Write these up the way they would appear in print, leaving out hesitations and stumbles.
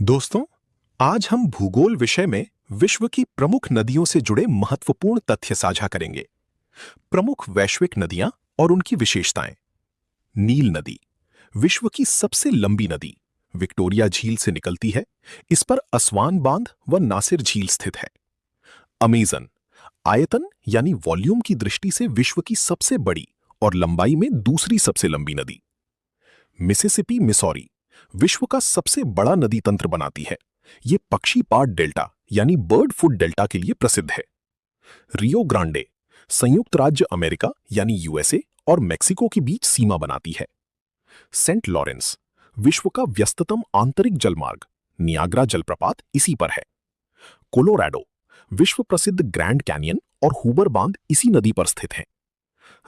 दोस्तों, आज हम भूगोल विषय में विश्व की प्रमुख नदियों से जुड़े महत्वपूर्ण तथ्य साझा करेंगे। प्रमुख वैश्विक नदियां और उनकी विशेषताएं। नील नदी, विश्व की सबसे लंबी नदी, विक्टोरिया झील से निकलती है। इस पर असवान बांध व नासिर झील स्थित है। अमेज़न, आयतन यानी वॉल्यूम की दृष्टि से विश्व की सबसे बड़ी और लंबाई में दूसरी सबसे लंबी नदी। मिसिसिपी मिसौरी, विश्व का सबसे बड़ा नदी तंत्र बनाती है। ये पक्षीपाद डेल्टा यानी बर्ड फूड डेल्टा के लिए प्रसिद्ध है। रियो ग्रांडे, संयुक्त राज्य अमेरिका यानी यूएसए और मेक्सिको के बीच सीमा बनाती है। सेंट लॉरेंस, विश्व का व्यस्ततम आंतरिक जलमार्ग, नियाग्रा जलप्रपात इसी पर है। कोलोराडो, विश्व प्रसिद्ध ग्रैंड कैनियन और हूबर बांध इसी नदी पर स्थित है।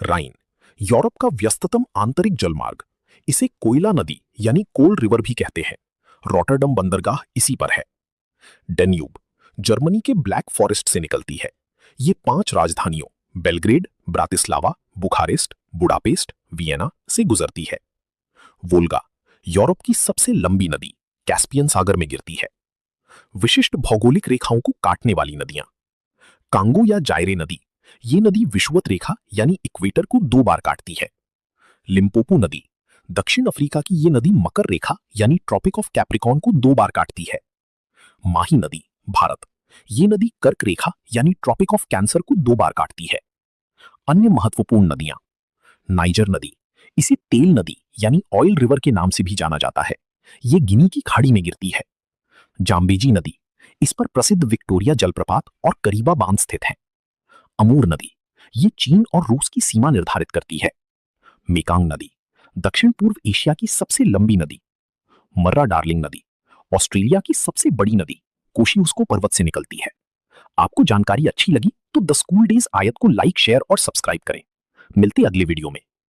राइन, यूरोप का व्यस्ततम आंतरिक जलमार्ग, इसे कोयला नदी यानी कोल रिवर भी कहते हैं। रॉटरडम बंदरगाह इसी पर है। डेन्यूब, जर्मनी के ब्लैक फॉरेस्ट से निकलती है। ये 5 राजधानियों Belgrade, Bratislava, Bucharest, Budapest, Vienna से गुजरती है। वोल्गा, यूरोप की सबसे लंबी नदी, कैस्पियन सागर में गिरती है। विशिष्ट भौगोलिक रेखाओं को काटने वाली नदियां। कांगो या जायरे नदी, ये नदी विषुवत रेखा यानी इक्वेटर को 2 बार काटती है। लिम्पोपो नदी, दक्षिण अफ्रीका की ये नदी मकर रेखा यानी ट्रॉपिक ऑफ कैप्रिकॉर्न को 2 बार काटती है। माही नदी, भारत, ये नदी कर्क रेखा यानी ट्रॉपिक ऑफ कैंसर को 2 बार काटती है। अन्य महत्वपूर्ण नदियां। नाइजर नदी, इसे तेल नदी यानी ऑयल रिवर के नाम से भी जाना जाता है। ये गिनी की खाड़ी में गिरती है। जाम्बेजी नदी, इस पर प्रसिद्ध विक्टोरिया जलप्रपात और करीबा बांध स्थित है। अमूर नदी, ये चीन और रूस की सीमा निर्धारित करती है। मेकांग नदी, दक्षिण पूर्व एशिया की सबसे लंबी नदी। मर्रा डार्लिंग नदी, ऑस्ट्रेलिया की सबसे बड़ी नदी, कोशियुस्को पर्वत से निकलती है। आपको जानकारी अच्छी लगी तो द स्कूल डेज आयत को लाइक, शेयर और सब्सक्राइब करें। मिलते अगले वीडियो में।